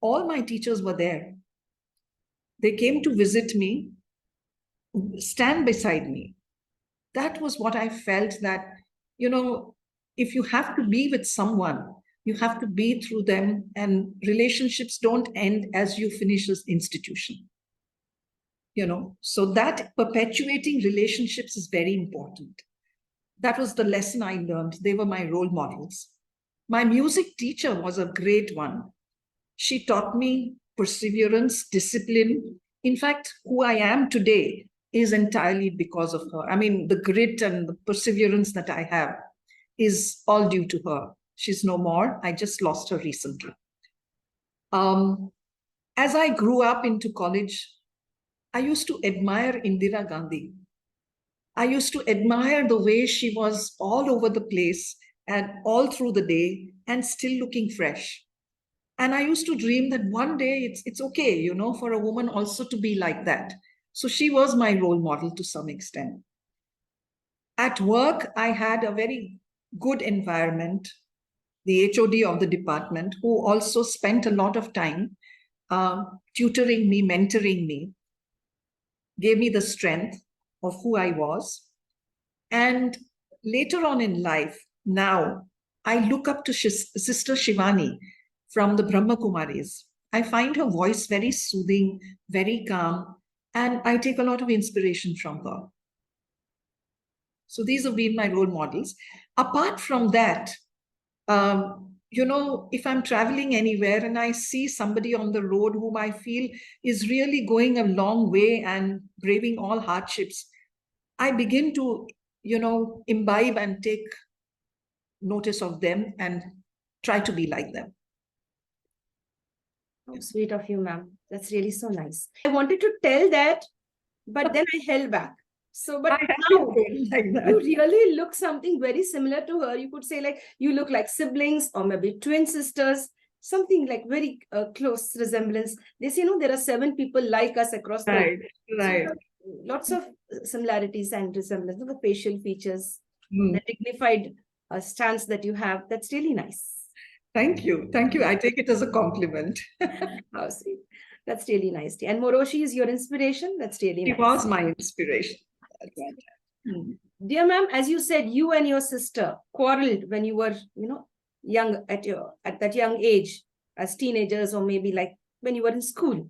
all my teachers were there. They came to visit me, stand beside me. That was what I felt, that, you know, if you have to be with someone, you have to be through them, and relationships don't end as you finish this institution. You know, so that perpetuating relationships is very important. That was the lesson I learned. They were my role models. My music teacher was a great one. She taught me perseverance, discipline. In fact, who I am today is entirely because of her. I mean, the grit and the perseverance that I have is all due to her. She's no more. I just lost her recently. As I grew up into college, I used to admire Indira Gandhi. I used to admire the way she was all over the place and all through the day and still looking fresh. And I used to dream that one day it's okay, you know, for a woman also to be like that. So she was my role model to some extent. At work, I had a very good environment, the HOD of the department, who also spent a lot of time tutoring me, mentoring me, gave me the strength of who I was. And later on in life, now, I look up to Sister Shivani from the Brahma Kumaris. I find her voice very soothing, very calm, and I take a lot of inspiration from her. So these have been my role models. Apart from that, you know, if I'm traveling anywhere and I see somebody on the road whom I feel is really going a long way and braving all hardships, I begin to, you know, imbibe and take notice of them and try to be like them. How sweet of you, ma'am. That's really so nice. I wanted to tell that, but then I held back. So, but now like you really look something very similar to her. You could say like you look like siblings or maybe twin sisters, something like very close resemblance. They say, no, there are 7 people like us across the world. Right. So lots of similarities and resemblance of the facial features, the dignified stance that you have. That's really nice. Thank you. Thank you. I take it as a compliment. How sweet. That's really nice. And Moroshi is your inspiration. That's really nice. She was my inspiration. Dear ma'am, as you said, you and your sister quarreled when you were, you know, young at that young age, as teenagers, or maybe like when you were in school.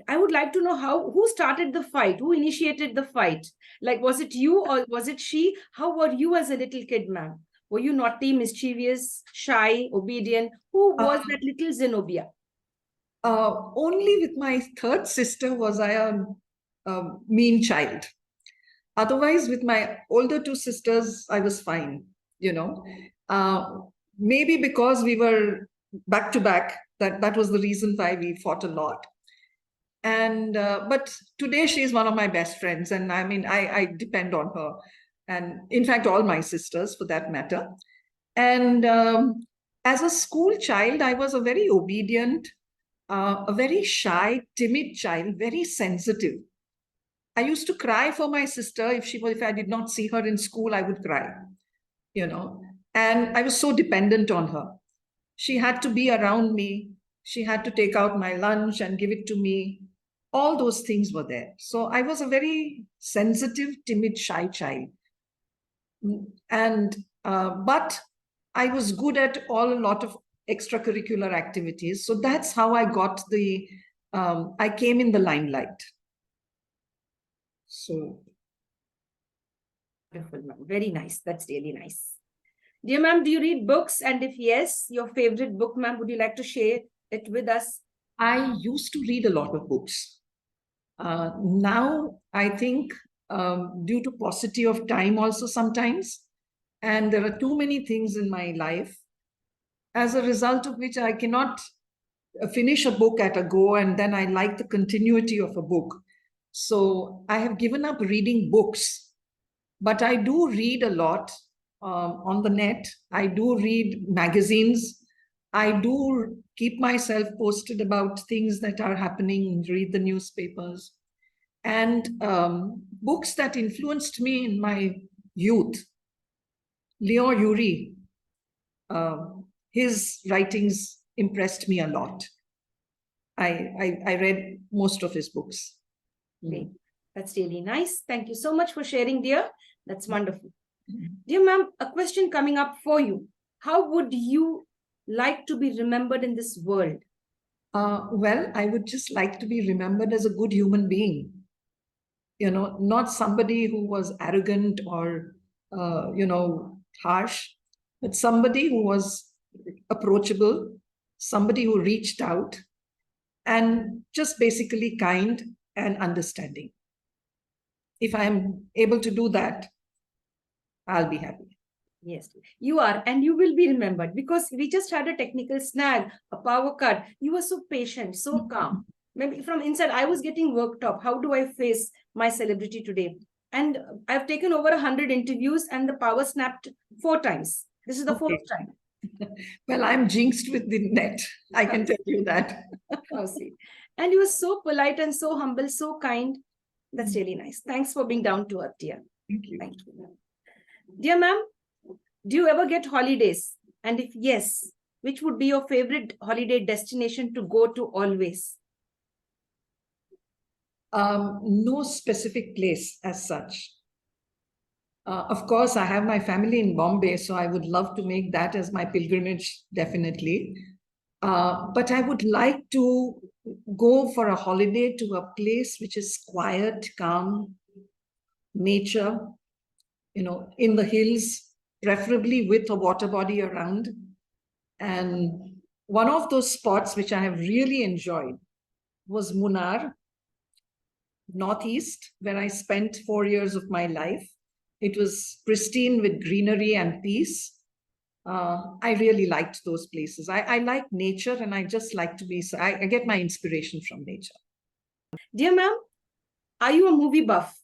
I would like to know who started the fight, who initiated the fight? Like, was it you or was it she? How were you as a little kid, ma'am? Were you naughty, mischievous, shy, obedient? Who was that little Zenobia? Only with my third sister was I a mean child. Otherwise, with my older 2 sisters, I was fine, you know. Maybe because we were back to back, that was the reason why we fought a lot. And but today she's one of my best friends, and I mean, I depend on her, and in fact, all my sisters for that matter. And as a school child, I was a very obedient, a very shy, timid child, very sensitive. I used to cry for my sister. If I did not see her in school, I would cry, you know. And I was so dependent on her. She had to be around me. She had to take out my lunch and give it to me. All those things were there. So I was a very sensitive, timid, shy child. And but I was good at a lot of extracurricular activities. So that's how I got I came in the limelight. So wonderful, ma'am. Very nice. That's really nice. Dear ma'am, do you read books? And if yes, your favorite book, ma'am, would you like to share it with us? I used to read a lot of books. Now, I think due to paucity of time also sometimes, and there are too many things in my life, as a result of which I cannot finish a book at a go, and then I like the continuity of a book. So I have given up reading books, but I do read a lot on the net. I do read magazines. I do keep myself posted about things that are happening, read the newspapers. And books that influenced me in my youth, Leon Ury, his writings impressed me a lot. I read most of his books. Great. That's really nice. Thank you so much for sharing, dear. That's wonderful. Mm. Dear ma'am, a question coming up for you. How would you like to be remembered in this world? Well, I would just like to be remembered as a good human being. You know, not somebody who was arrogant or, harsh, but somebody who was approachable, somebody who reached out, and just basically kind and understanding. If I'm able to do that, I'll be happy. Yes, you are, and you will be remembered because we just had a technical snag, a power cut. You were so patient, so calm. Maybe from inside, I was getting worked up. How do I face my celebrity today? And I've taken over 100 interviews, and the power snapped 4 times. This is the Okay. 4th time. Well, I'm jinxed with the net. I can tell you that. Oh, see. And you were so polite and so humble, so kind. That's really nice. Thanks for being down to earth, dear. Thank you. Thank you. Dear ma'am, do you ever get holidays? And if yes, which would be your favorite holiday destination to go to always? No specific place as such. Of course, I have my family in Bombay, so I would love to make that as my pilgrimage, definitely. But I would like to go for a holiday to a place which is quiet, calm, nature, in the hills, preferably with a water body around. And one of those spots which I have really enjoyed was Munnar, Northeast, where I spent 4 years of my life. It was pristine with greenery and peace. I really liked those places. I like nature, and I just like to be, I get my inspiration from nature. Dear ma'am, are you a movie buff?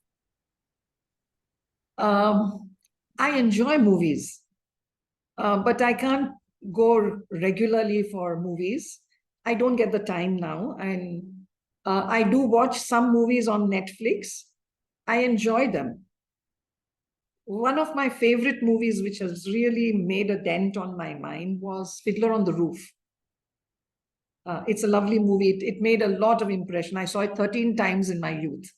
I enjoy movies, but I can't go regularly for movies. I don't get the time now. And I do watch some movies on Netflix. I enjoy them. One of my favorite movies, which has really made a dent on my mind, was Fiddler on the Roof. It's a lovely movie. It made a lot of impression. I saw it 13 times in my youth.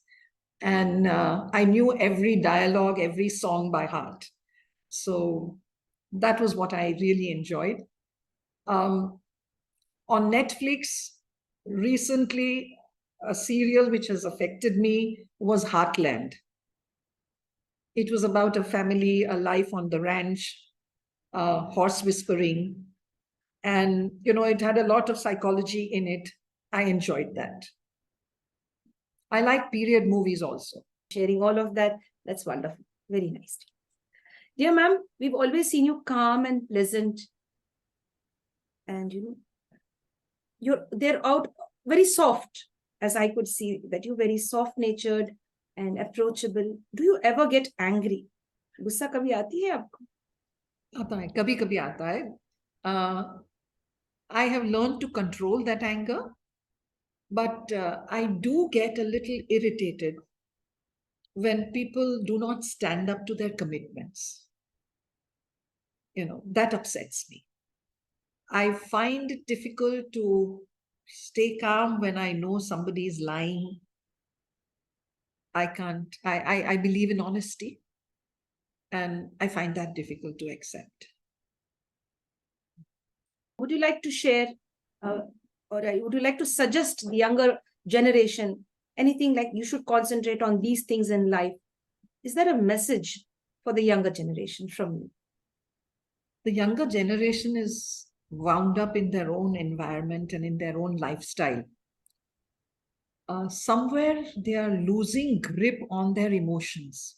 And I knew every dialogue, every song by heart. So that was what I really enjoyed. On Netflix, recently, a serial which has affected me was Heartland. It was about a family, a life on the ranch, horse whispering. And, it had a lot of psychology in it. I enjoyed that. I like period movies also. Sharing all of that. That's wonderful. Very nice. Dear ma'am, we've always seen you calm and pleasant. And, they're out very soft, as I could see that you're very soft-natured and approachable. Do you ever get angry? गुस्सा कभी आती है आपको? आता है, कभी-कभी आता है. I have learned to control that anger, but I do get a little irritated when people do not stand up to their commitments. That upsets me. I find it difficult to stay calm when I know somebody is lying. I can't, I believe in honesty, and I find that difficult to accept. Would you like to share, or would you like to suggest the younger generation anything like you should concentrate on these things in life? Is there a message for the younger generation from you? The younger generation is wound up in their own environment and in their own lifestyle. Somewhere they are losing grip on their emotions.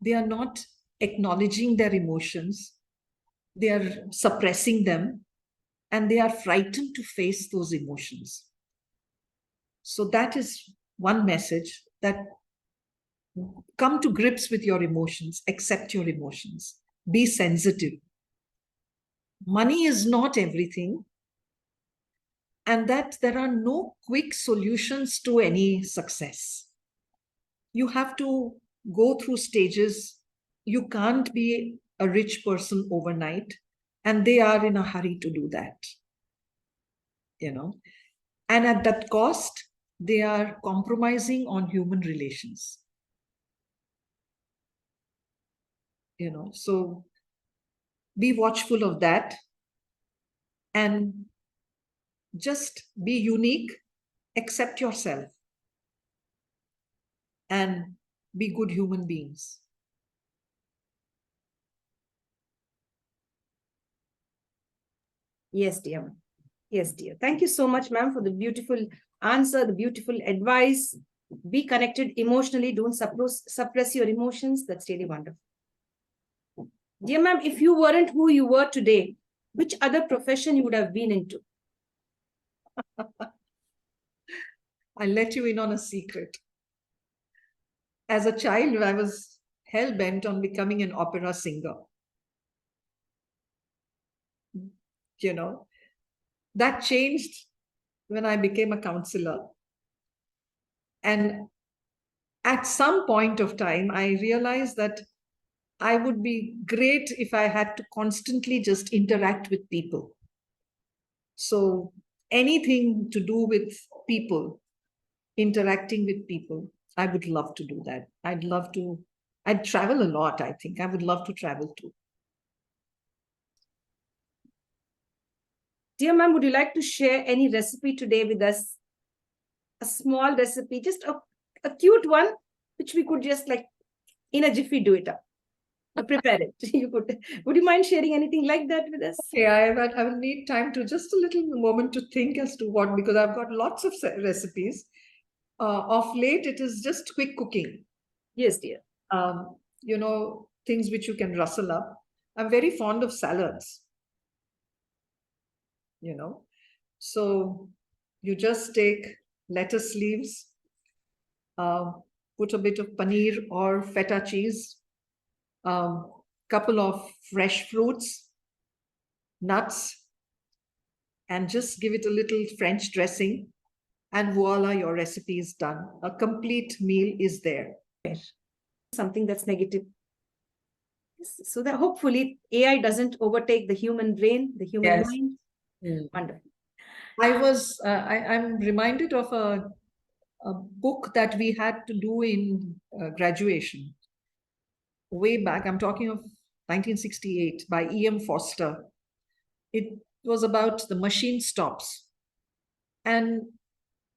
They are not acknowledging their emotions. They are suppressing them, and they are frightened to face those emotions. So that is one message, that come to grips with your emotions, accept your emotions, be sensitive. Money is not everything, and that there are no quick solutions to any success. You have to go through stages. You can't be a rich person overnight, and they are in a hurry to do that. you know, and at that cost, they are compromising on human relations. You know, so be watchful of that and just be unique, accept yourself, and be good human beings. Yes, dear. Yes, dear. Thank you so much, ma'am, for the beautiful answer, the beautiful advice. Be connected emotionally. Don't suppress your emotions. That's really wonderful. Dear ma'am, if you weren't who you were today, which other profession you would have been into? I'll let you in on a secret. As a child, I was hell-bent on becoming an opera singer. You know, that changed when I became a counselor. And at some point of time, I realized that I would be great if I had to constantly just interact with people. So anything to do with people, interacting with people, I would love to do that. I'd travel a lot, I think. I would love to travel too. Dear ma'am, would you like to share any recipe today with us? A small recipe, just a cute one, which we could just like in a jiffy do it up. Prepare it. Would you mind sharing anything like that with us? Okay, I will need time to just a little moment to think as to what, because I've got lots of recipes. Of late, it is just quick cooking. Yes, dear. You know, things which you can rustle up. I'm very fond of salads. You know, so you just take lettuce leaves, put a bit of paneer or feta cheese, couple of fresh fruits, nuts, and just give it a little French dressing, and voila, your recipe is done. A complete meal is there. Something that's negative. So that hopefully AI doesn't overtake the human brain, the human mind. Wonderful. I'm reminded of a book that we had to do in graduation. Way back, I'm talking of 1968 by E.M. Foster. It was about the machine stops. And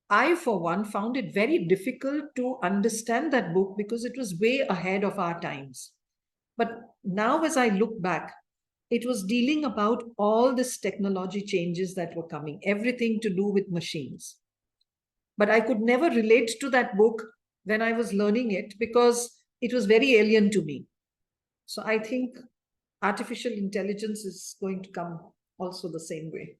I, for one, found it very difficult to understand that book because it was way ahead of our times. But now, as I look back, it was dealing about all this technology changes that were coming, everything to do with machines. But I could never relate to that book when I was learning it because it was very alien to me. So I think artificial intelligence is going to come also the same way.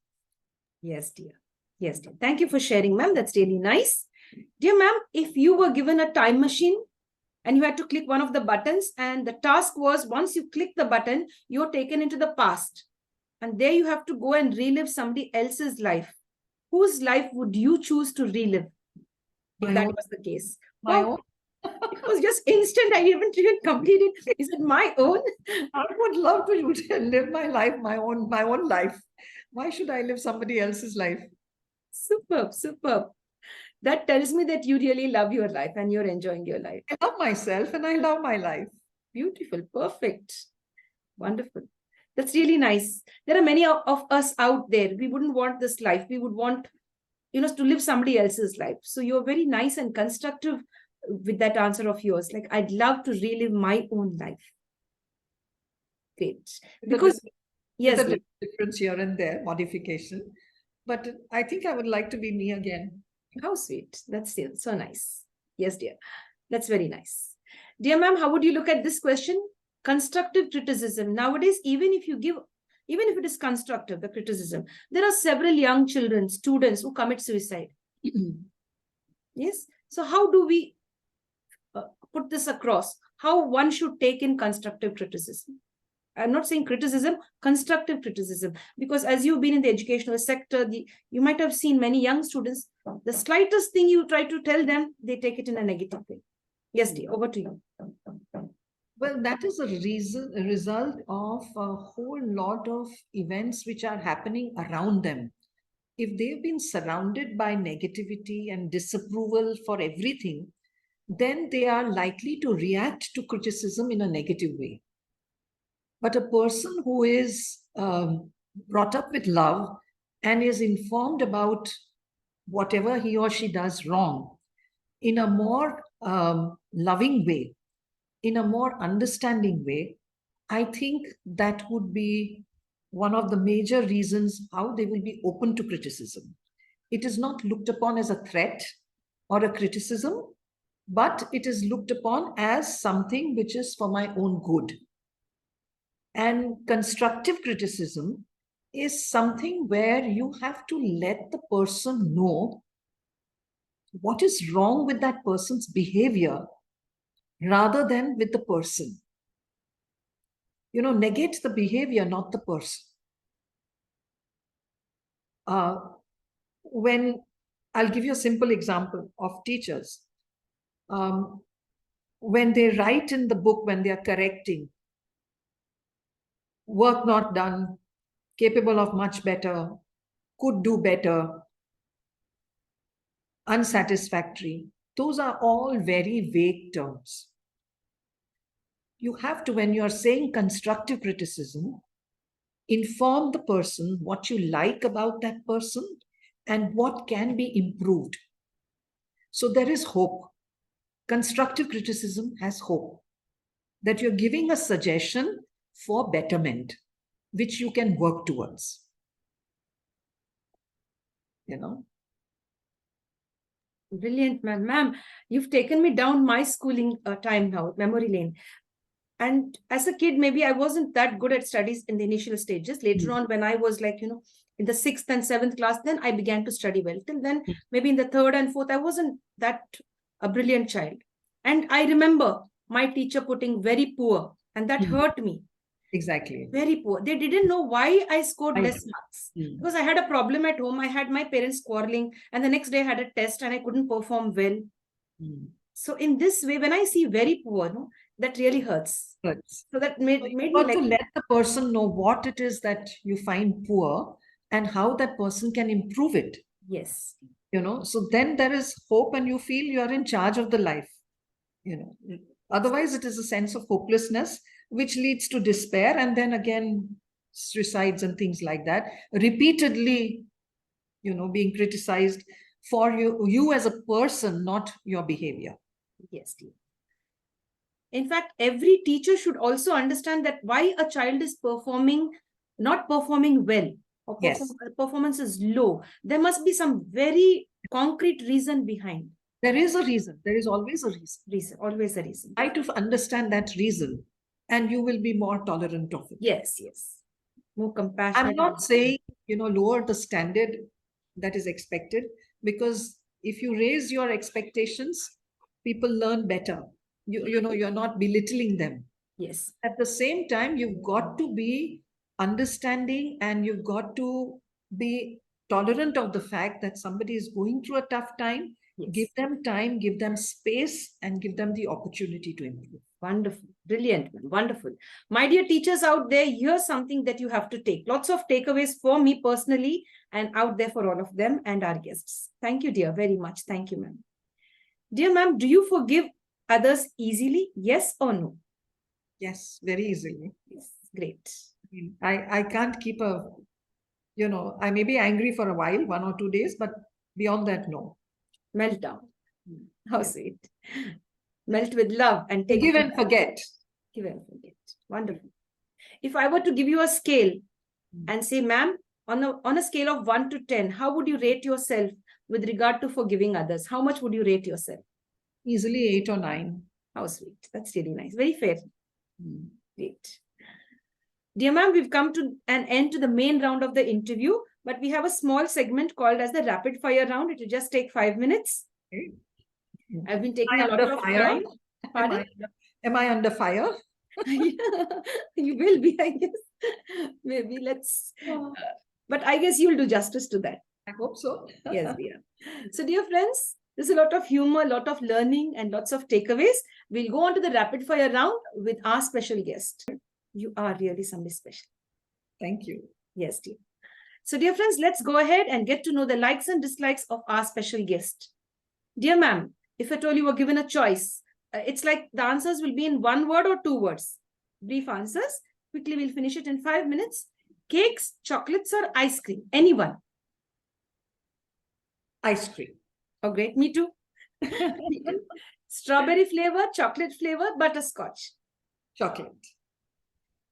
Yes, dear. Yes, dear. Thank you for sharing, ma'am. That's really nice. Dear ma'am, if you were given a time machine and you had to click one of the buttons, and the task was once you click the button, you're taken into the past. And there you have to go and relive somebody else's life. Whose life would you choose to relive if that was the case? My own. It was just instant. I haven't even completed. Is it my own? I would love to live my life, my own life. Why should I live somebody else's life? Superb, superb. That tells me that you really love your life and you're enjoying your life. I love myself and I love my life. Beautiful, perfect, wonderful. That's really nice. There are many of us out there. We wouldn't want this life. We would want, to live somebody else's life. So you're very nice and constructive with that answer of yours. Like, I'd love to relive my own life. Great. Because, yes, there's a difference here and there, modification. But I think I would like to be me again. How sweet. That's so nice. Yes, dear. That's very nice. Dear ma'am, how would you look at this question? Constructive criticism. Nowadays, even if it is constructive, the criticism, there are several young children, students who commit suicide. Yes. So how do we put this across? How one should take in constructive criticism? I'm not saying criticism, constructive criticism, because as you've been in the educational sector, you might have seen many young students, the slightest thing you try to tell them, they take it in a negative way. Yes, dear, over to you. Well, that is a result of a whole lot of events which are happening around them. if they've been surrounded by negativity and disapproval for everything, then they are likely to react to criticism in a negative way. But a person who is brought up with love and is informed about whatever he or she does wrong in a more loving way, in a more understanding way, I think that would be one of the major reasons how they will be open to criticism. It is not looked upon as a threat or a criticism, but it is looked upon as something which is for my own good. And constructive criticism is something where you have to let the person know what is wrong with that person's behavior rather than with the person. Negate the behavior, not the person. When I'll give you a simple example of teachers. When they write in the book, when they are correcting, work not done, capable of much better, could do better, unsatisfactory, those are all very vague terms. You have to, when you're saying constructive criticism, inform the person what you like about that person and what can be improved. So there is hope. Constructive criticism has hope that you're giving a suggestion for betterment, which you can work towards. Brilliant, ma'am. Ma'am, you've taken me down my schooling time now, memory lane. And as a kid, maybe I wasn't that good at studies in the initial stages. Later on, when I was like, in the 6th and 7th class, then I began to study well. Till then, maybe in the 3rd and 4th, I wasn't that a brilliant child. And I remember my teacher putting very poor, and that hurt me. Exactly. Very poor. They didn't know why I scored less marks. Because I had a problem at home. I had my parents quarreling, and the next day I had a test and I couldn't perform well. So in this way, when I see very poor, that really hurts. So that made me like to let the person know what it is that you find poor and how that person can improve it. Yes. So then there is hope and you feel you are in charge of the life. Otherwise it is a sense of hopelessness which leads to despair and then again suicides and things like that. Repeatedly, being criticized for you as a person, not your behavior. Yes, dear. In fact, every teacher should also understand that why a child is not performing well, or performance is low. There must be some very concrete reason behind. There is a reason. There is always a reason. Always a reason. Try to understand that reason and you will be more tolerant of it. Yes. More compassionate. I'm not saying, lower the standard that is expected, because if you raise your expectations, people learn better. You're not belittling them. Yes. At the same time, you've got to be understanding and you've got to be tolerant of the fact that somebody is going through a tough time. Yes. Give them time, give them space, and give them the opportunity to improve. Wonderful. Brilliant. Wonderful. My dear teachers out there, here's something that you have to take. Lots of takeaways for me personally and out there for all of them and our guests. Thank you, dear, very much. Thank you, ma'am. Dear ma'am, do you forgive others easily? Yes or no? Yes, very easily. Yes, great. I can't keep I may be angry for a while, 1 or 2 days, but beyond that, no. Melt down. How sweet. Melt with love and take. Give and forget. Give and forget. Wonderful. If I were to give you a scale and say, ma'am, on a scale of 1 to 10, how would you rate yourself with regard to forgiving others? How much would you rate yourself? Easily 8 or 9. How sweet. That's really nice. Very fair. Great. Dear ma'am, we've come to an end to the main round of the interview, but we have a small segment called as the rapid fire round. It will just take 5 minutes. Okay. I've been taking a lot of time. Pardon? Am I under fire? You will be, I guess. Maybe let's. But I guess you'll do justice to that. I hope so. Yes, dear. So, dear friends, there's a lot of humor, a lot of learning, and lots of takeaways. We'll go on to the rapid fire round with our special guest. You are really somebody special. Thank you. Yes, dear. So, dear friends, let's go ahead and get to know the likes and dislikes of our special guest. Dear ma'am, if at all you were given a choice, it's like the answers will be in 1 word or 2 words. Brief answers. Quickly, we'll finish it in 5 minutes. Cakes, chocolates, or ice cream? Anyone? Ice cream. Oh, great. Me too. Strawberry flavor, chocolate flavor, butterscotch. Chocolate.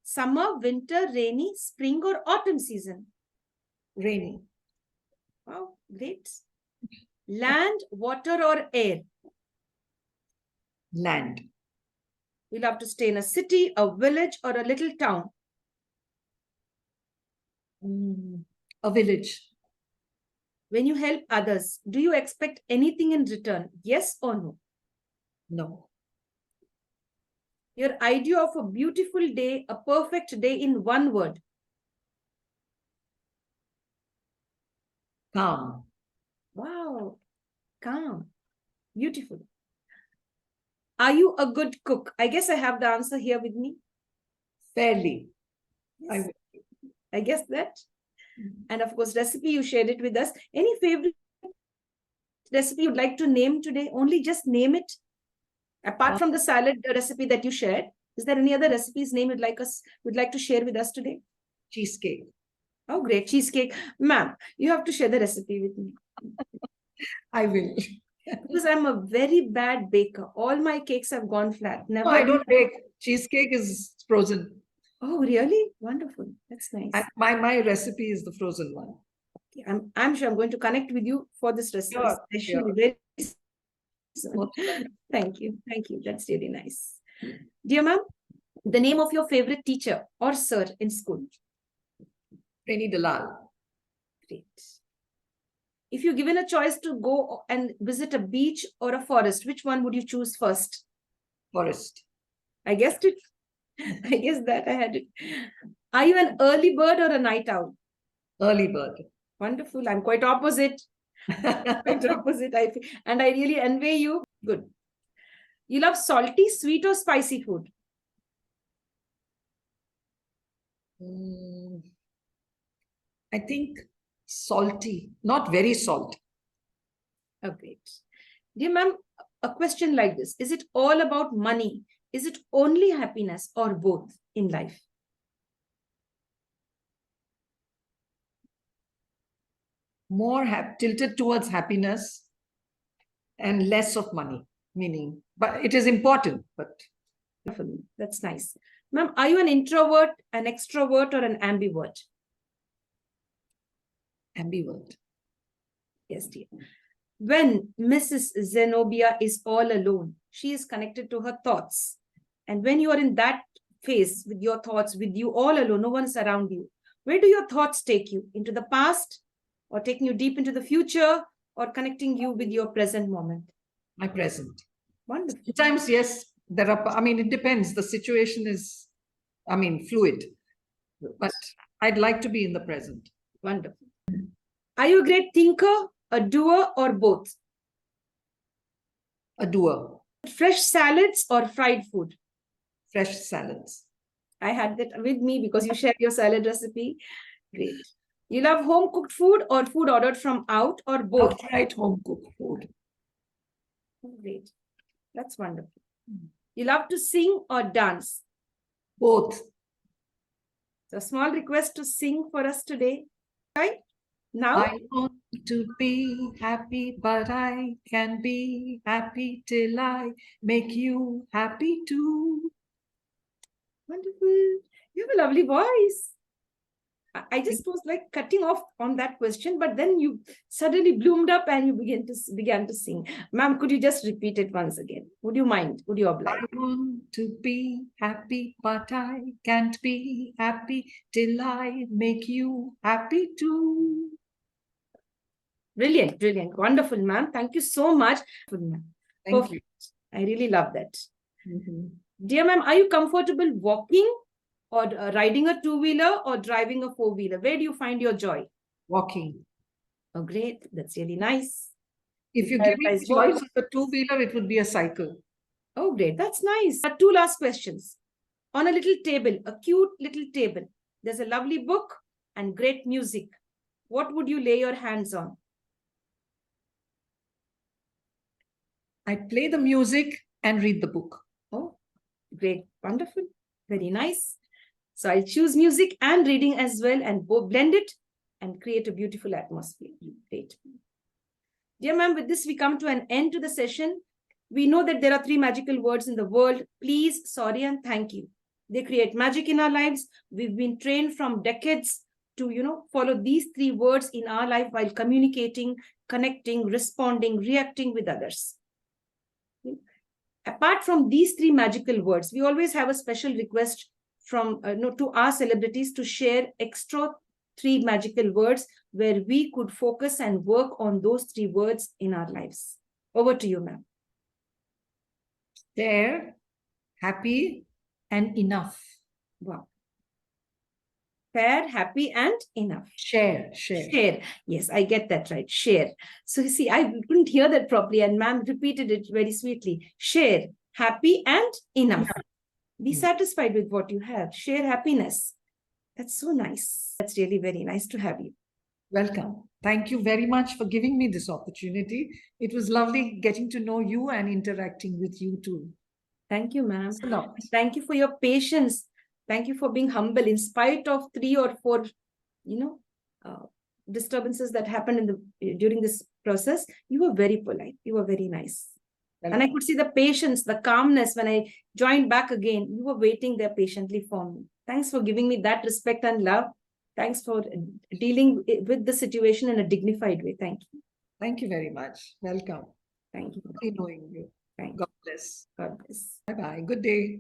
Summer, winter, rainy, spring, or autumn season? Rainy. Wow, great. Land, water, or air? Land. You love to stay in a city, a village, or a little town? A village. When you help others, do you expect anything in return? Yes or no? No. Your idea of a beautiful day, a perfect day in 1 word? Calm. Wow, calm. Beautiful. Are you a good cook? I guess I have the answer here with me. Fairly. Yes. I guess that. And of course, recipe, you shared it with us. Any favorite recipe you'd like to name today? Only just name it. Apart from the salad recipe that you shared, is there any other recipes name you'd like to share with us today? Cheesecake. Oh, great. Cheesecake. Ma'am, you have to share the recipe with me. I will. Because I'm a very bad baker. All my cakes have gone flat. Never. No, I don't bake. Cheesecake is frozen. Oh, really? Wonderful. That's nice. My recipe is the frozen one. Okay. I'm sure I'm going to connect with you for this recipe. Sure. Very soon. Thank you. Thank you. That's really nice. Dear ma'am, the name of your favorite teacher or sir in school? Rainy Dalal. Great. If you're given a choice to go and visit a beach or a forest, which one would you choose first? Forest. I guessed it. I guess that I had it. Are you an early bird or a night owl? Early bird. Wonderful. I'm quite opposite. Quite opposite. And I really envy you. Good. You love salty, sweet, or spicy food? I think salty, not very salt. Oh, great. Dear ma'am, a question like this. Is it all about money? Is it only happiness or both in life? More tilted towards happiness and less of money, meaning, but it is important, but. That's nice. Ma'am, are you an introvert, an extrovert, or an ambivert? Ambivert. Yes, dear. When Mrs. Zenobia is all alone, she is connected to her thoughts. And when you are in that phase with your thoughts, with you all alone, no one is around you, where do your thoughts take you? Into the past, or taking you deep into the future, or connecting you with your present moment? My present. Wonderful. Sometimes, yes, there are, it depends. The situation is, fluid. But I'd like to be in the present. Wonderful. Are you a great thinker, a doer, or both? A doer. Fresh salads or fried food? Fresh salads. I had that with me because you shared your salad recipe. Great. You love home cooked food or food ordered from out, or both? Outright home cooked food. Great. That's wonderful. You love to sing or dance? Both. So a small request to sing for us today. Right? Now? I want to be happy, but I can be happy till I make you happy too. Wonderful. You have a lovely voice. I just was like cutting off on that question, but then you suddenly bloomed up and you began to sing. Ma'am, could you just repeat it once again? Would you mind? Would you oblige? I want to be happy, but I can't be happy till I make you happy too. Brilliant, brilliant. Wonderful, ma'am. Thank you so much. Thank you. I really love that. Dear ma'am, are you comfortable walking or riding a two-wheeler or driving a four-wheeler? Where do you find your joy? Walking. Oh, great. That's really nice. If you give me a choice of a two-wheeler, it would be a cycle. Oh, great. That's nice. 2 last questions. On a little table, a cute little table, there's a lovely book and great music. what would you lay your hands on? I'd play the music and read the book. Oh, great. Wonderful. Very nice. So I'll choose music and reading as well and blend it and create a beautiful atmosphere. Great. Dear ma'am, with this, we come to an end to the session. We know that there are 3 magical words in the world: please, sorry, and thank you. They create magic in our lives. We've been trained from decades to, follow these 3 words in our life while communicating, connecting, responding, reacting with others. Apart from these 3 magical words, we always have a special request from to our celebrities to share extra 3 magical words where we could focus and work on those 3 words in our lives. Over to you, ma'am. Share, happy, and enough. Wow. Fair, happy, and enough. Share. Yes, I get that right. Share. So you see, I couldn't hear that properly, and ma'am repeated it very sweetly. Share, happy, and enough. Be satisfied with what you have. Share happiness. That's so nice. That's really very nice to have you. Welcome. Thank you very much for giving me this opportunity. It was lovely getting to know you and interacting with you too. Thank you, ma'am. Thank you for your patience. Thank you for being humble in spite of 3 or 4, disturbances that happened during this process. You were very polite. You were very nice. And I could see the patience, the calmness when I joined back again. You were waiting there patiently for me. Thanks for giving me that respect and love. Thanks for dealing with the situation in a dignified way. Thank you. Thank you very much. Welcome. Thank you. Lovely knowing you. Thank you. God bless. God bless. Bye-bye. Good day.